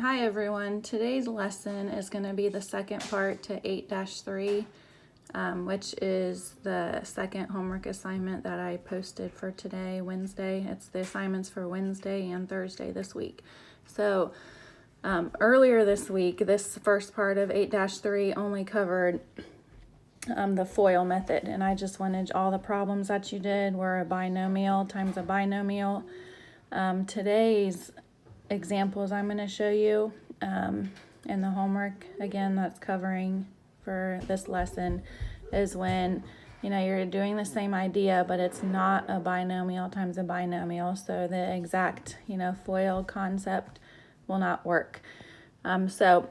Hi everyone, today's lesson is going to be the second part to 8-3, which is the second homework assignment that I posted for today, Wednesday. It's the assignments for Wednesday and Thursday this week. So earlier this week, this first part of 8-3 only covered the FOIL method, and I just wanted all the problems that you did were a binomial times a binomial. Today's examples I'm going to show you in the homework, again, that's covering for this lesson, is when you're doing the same idea, but it's not a binomial times a binomial, so the exact FOIL concept will not work. So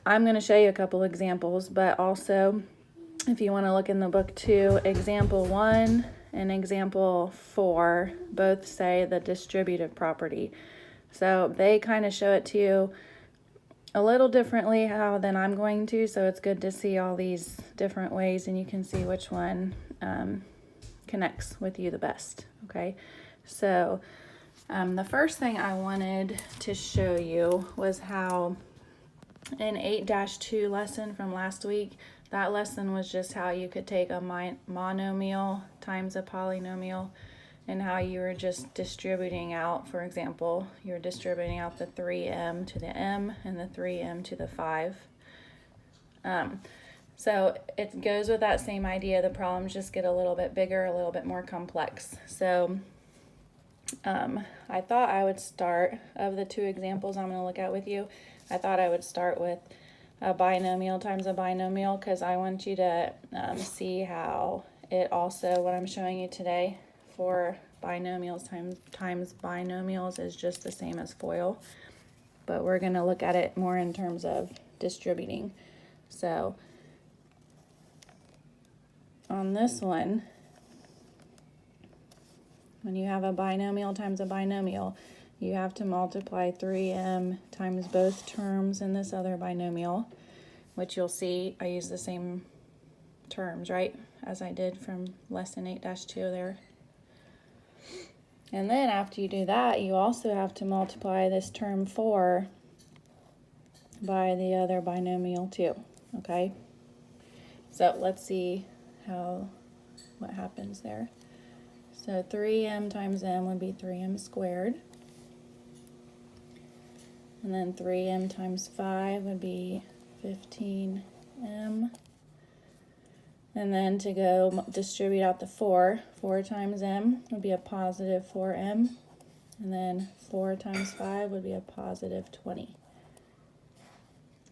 I'm going to show you a couple examples, but also if you want to look in the book too, example 1 and example 4 both say the distributive property. So they kind of show it to you a little differently than I'm going to, so it's good to see all these different ways and you can see which one connects with you the best, okay? So the first thing I wanted to show you was how in 8-2 lesson from last week, that lesson was just how you could take a monomial times a polynomial and how you were just distributing out. For example, you're distributing out the 3m to the m and the 3m to the 5. So it goes with that same idea. The problems just get a little bit bigger, a little bit more complex. So I thought I would start, of the two examples I'm going to look at with you, I thought I would start with a binomial times a binomial because I want you to see how it also, what I'm showing you today, for binomials times binomials is just the same as FOIL, but we're going to look at it more in terms of distributing. So on this one, when you have a binomial times a binomial, you have to multiply 3m times both terms in this other binomial, which you'll see I use the same terms, right, as I did from lesson 8-2 there. And then after you do that, you also have to multiply this term 4 by the other binomial too, okay? So let's see what happens there. So 3m times m would be 3m squared. And then 3m times 5 would be 15m. And then to go distribute out the 4 times m would be a positive 4m. And then 4 times 5 would be a positive 20.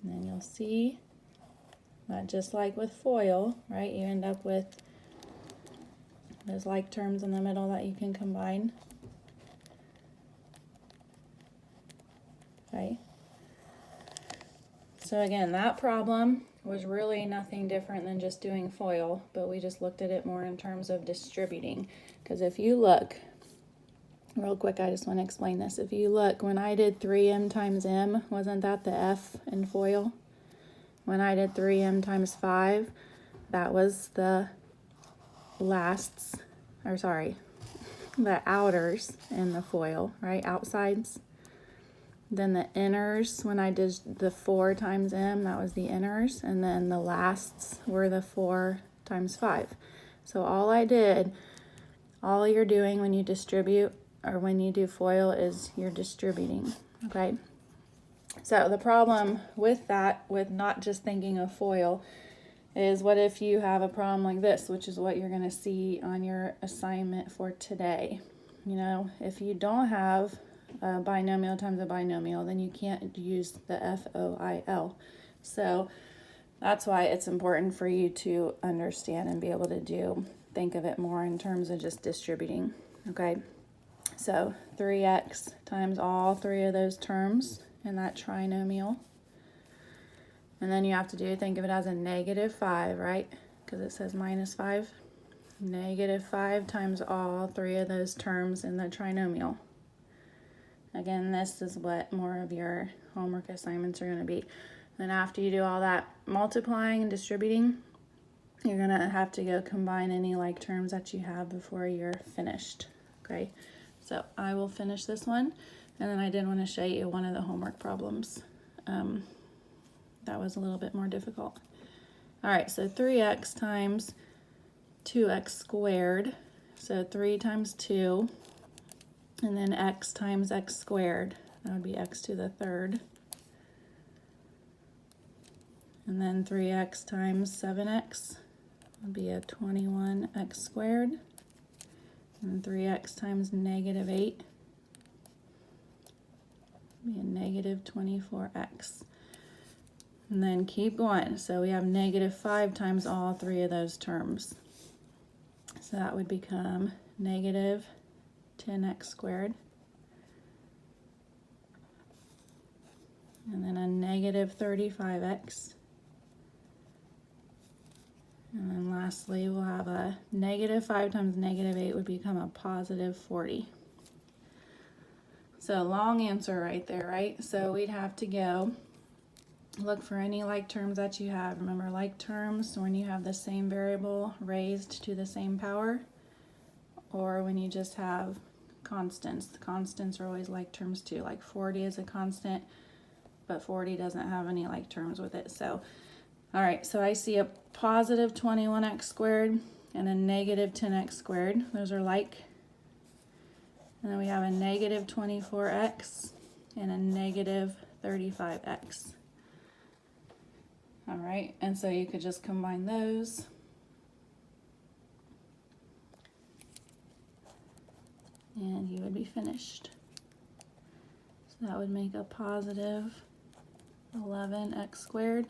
And then you'll see that just like with FOIL, right, you end up with those like terms in the middle that you can combine. Okay. So again, that problem was really nothing different than just doing FOIL, but we just looked at it more in terms of distributing. Because if you look, real quick, I just want to explain this. If you look, when I did 3m times m, wasn't that the f in FOIL? When I did 3m times 5, that was the the outers in the FOIL, right? Outsides. Then the inners, when I did the 4 times m, that was the inners. And then the lasts were the 4 times 5. So all you're doing when you distribute or when you do FOIL is you're distributing, okay? So the problem with that, with not just thinking of FOIL, is what if you have a problem like this, which is what you're going to see on your assignment for today. If you don't have a binomial times a binomial, then you can't use the FOIL. So that's why it's important for you to understand and be able to think of it more in terms of just distributing, okay? So 3x times all three of those terms in that trinomial. And then you have to think of it as a -5, right? Because it says -5. -5 times all three of those terms in the trinomial. Again, this is what more of your homework assignments are going to be. Then after you do all that multiplying and distributing, you're going to have to go combine any like terms that you have before you're finished, okay? So I will finish this one. And then I did want to show you one of the homework problems. That was a little bit more difficult. All right, so 3x times 2x squared. So 3 times 2, and then x times x squared. That would be x to the third. And then 3x times 7x would be a 21x squared. And 3x times negative 8 would be a negative 24x. And then keep going. So we have negative 5 times all 3 of those terms. So that would become negative 10x squared. And then a negative 35x. And then lastly, we'll have a negative 5 times negative 8 would become a positive 40. So long answer right there, right? So we'd have to go look for any like terms that you have. Remember, like terms when you have the same variable raised to the same power, or when you just have constants. The constants are always like terms too. Like 40 is a constant, but 40 doesn't have any like terms with it. So all right, so I see a positive 21x squared and a negative 10x squared. Those are like. And then we have a negative 24x and a negative 35x. All right, and so you could just combine those. And you would be finished. So that would make a positive 11x squared.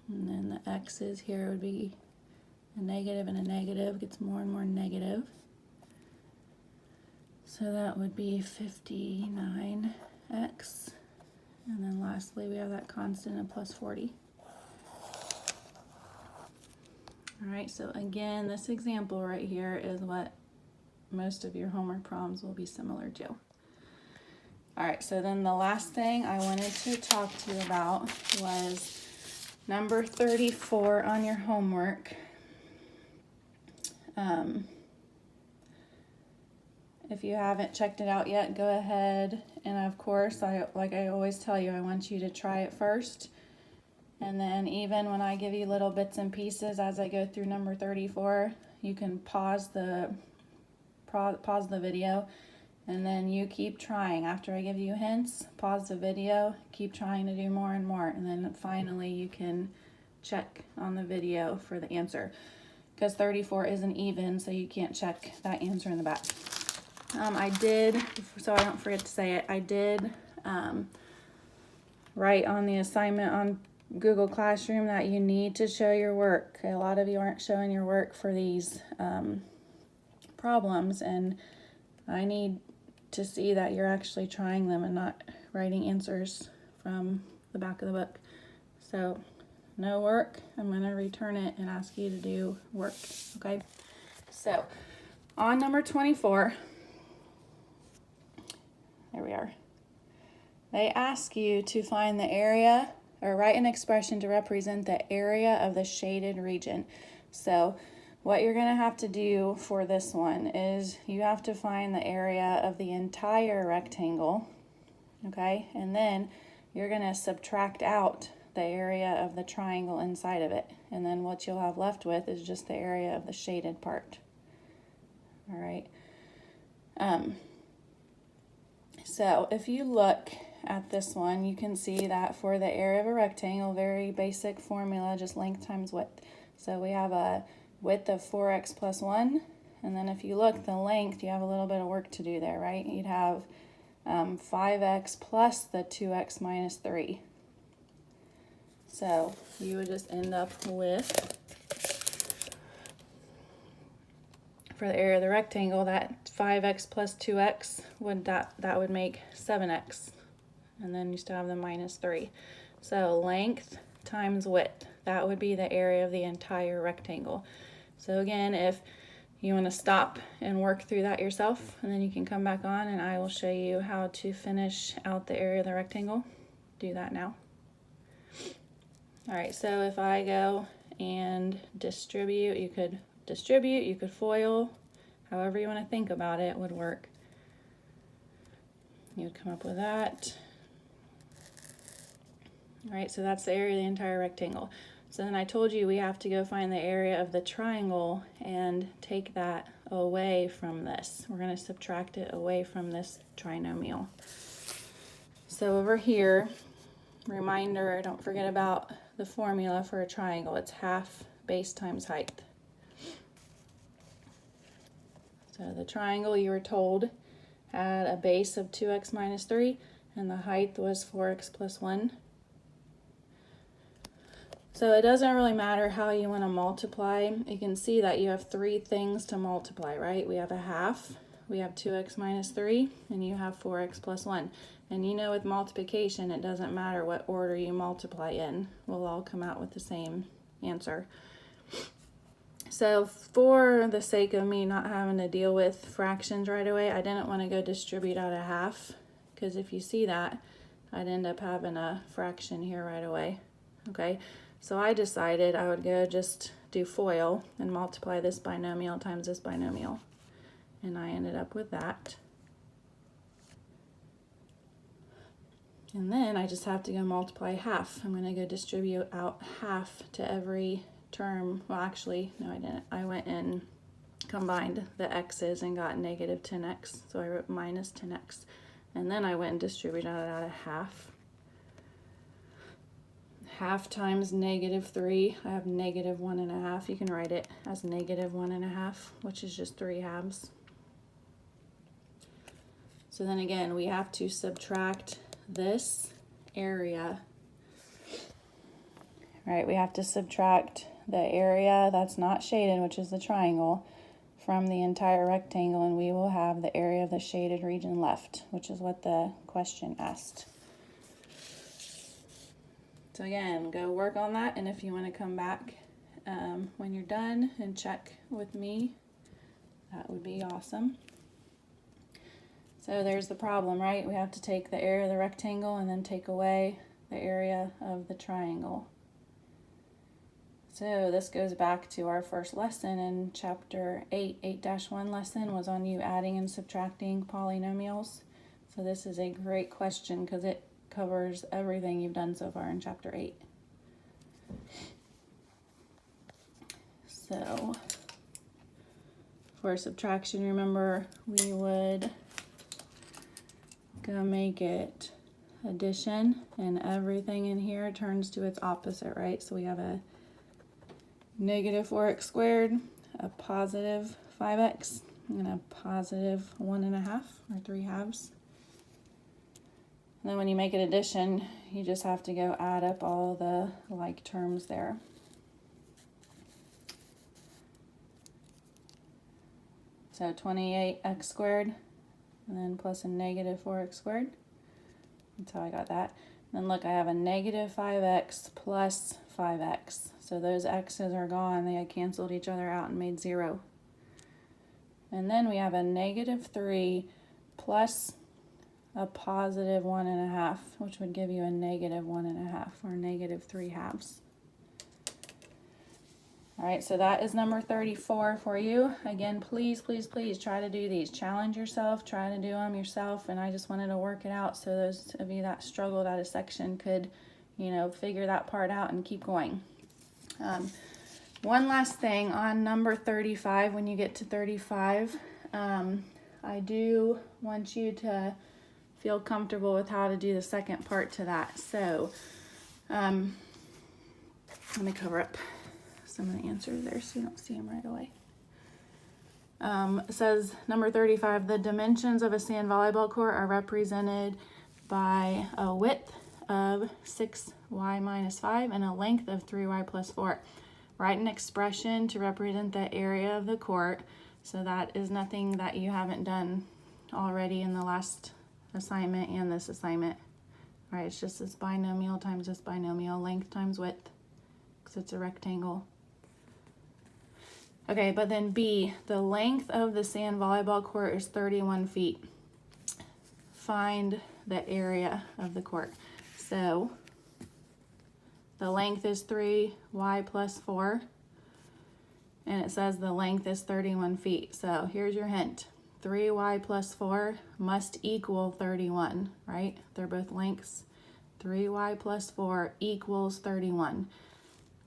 And then the x's here would be a negative and a negative, gets more and more negative. So that would be 59x. And then lastly, we have that constant of plus 40. All right, so again, this example right here is what most of your homework problems will be similar to. All right, so then the last thing I wanted to talk to you about was number 34 on your homework. If you haven't checked it out yet, go ahead. And of course, like I always tell you, I want you to try it first. And then even when I give you little bits and pieces as I go through number 34, you can pause the video, and then you keep trying. After I give you hints, pause the video, keep trying to do more and more, and then finally you can check on the video for the answer. Because 34 isn't even, so you can't check that answer in the back. I did, so I don't forget to say it, I did write on the assignment on Google Classroom that you need to show your work. A lot of you aren't showing your work for these problems, and I need to see that you're actually trying them and not writing answers from the back of the book. So no work, I'm going to return it and ask you to do work, okay? So on number 24, there we are. They ask you to find the area, or write an expression to represent the area of the shaded region. So what you're going to have to do for this one is you have to find the area of the entire rectangle, okay? And then you're going to subtract out the area of the triangle inside of it. And then what you'll have left with is just the area of the shaded part. All right. So if you look at this one, you can see that for the area of a rectangle, very basic formula, just length times width. So we have a width of 4x plus 1, and then if you look, the length, you have a little bit of work to do there, right? You'd have 5x plus the 2x minus 3. So you would just end up with, for the area of the rectangle, that 5x plus 2x would that would make 7x, and then you still have the minus 3. So length times width, that would be the area of the entire rectangle. So again, if you want to stop and work through that yourself, and then you can come back on and I will show you how to finish out the area of the rectangle. Do that now. All right, so if I go and distribute, you could FOIL however you want to think about it would work. You would come up with that. All right, so that's the area of the entire rectangle. So then I told you we have to go find the area of the triangle and take that away from this. We're going to subtract it away from this trinomial. So over here, reminder, don't forget about the formula for a triangle. It's half base times height. So the triangle, you were told, had a base of 2x minus 3, and the height was 4x plus 1. So it doesn't really matter how you want to multiply. You can see that you have three things to multiply, right? We have a half, we have 2x minus 3, and you have 4x plus 1. And you know with multiplication, it doesn't matter what order you multiply in. We'll all come out with the same answer. So for the sake of me not having to deal with fractions right away, I didn't want to go distribute out a half, because if you see that, I'd end up having a fraction here right away, okay? So I decided I would go just do FOIL and multiply this binomial times this binomial. And I ended up with that. And then I just have to go multiply half. I'm going to go distribute out half to every term. Well, actually, no, I didn't. I went and combined the x's and got negative 10x. So I wrote minus 10x. And then I went and distributed out a half. Half times negative 3, I have negative 1.5. You can write it as negative 1.5, which is just 3 halves. So then again, we have to subtract this area. Right, we have to subtract the area that's not shaded, which is the triangle, from the entire rectangle, and we will have the area of the shaded region left, which is what the question asked. So again, go work on that, and if you want to come back when you're done and check with me, that would be awesome. So there's the problem, right? We have to take the area of the rectangle and then take away the area of the triangle. So this goes back to our first lesson in chapter 8. 8-1 lesson was on you adding and subtracting polynomials. So this is a great question because it covers everything you've done so far in chapter 8. So for subtraction, remember we would go make it addition, and everything in here turns to its opposite, right? So we have a negative 4x squared, a positive 5x, and a positive 1.5, or 3 halves. And then when you make an addition, you just have to go add up all the like terms there. So 28x squared, and then plus a negative 4x squared. That's how I got that. And then look, I have a negative 5x plus 5x. So those x's are gone. They had canceled each other out and made 0. And then we have a negative 3 plus a positive 1.5, which would give you a negative 1.5, or negative 3 halves. All right, so that is number 34 for you. Again, please, please, please try to do these. Challenge yourself, try to do them yourself, and I just wanted to work it out so those of you that struggled at a section could, you know, figure that part out and keep going. One last thing on number 35, when you get to 35, I do want you to feel comfortable with how to do the second part to that. So let me cover up some of the answers there so you don't see them right away. It says number 35, the dimensions of a sand volleyball court are represented by a width of 6y minus 5 and a length of 3y plus 4. Write an expression to represent the area of the court. So that is nothing that you haven't done already in the last assignment and this assignment. All right, it's just this binomial times this binomial, length times width, because it's a rectangle. Okay, but then B, the length of the sand volleyball court is 31 feet. Find the area of the court. So the length is 3y plus 4, and it says the length is 31 feet. So here's your hint. 3y plus 4 must equal 31, right? They're both lengths. 3y plus 4 equals 31.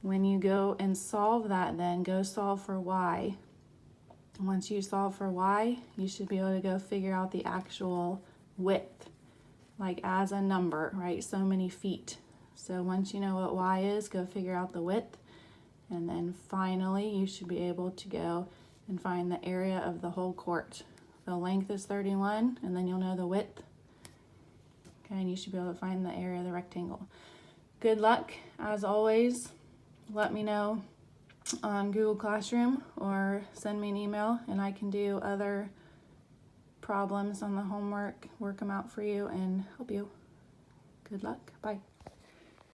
When you go and solve that, then go solve for y. Once you solve for y, you should be able to go figure out the actual width, like as a number, right? So many feet. So once you know what y is, go figure out the width. And then finally, you should be able to go and find the area of the whole court. The length is 31, and then you'll know the width. Okay, and you should be able to find the area of the rectangle. Good luck, as always. Let me know on Google Classroom or send me an email, and I can do other problems on the homework, work them out for you, and help you. Good luck. Bye.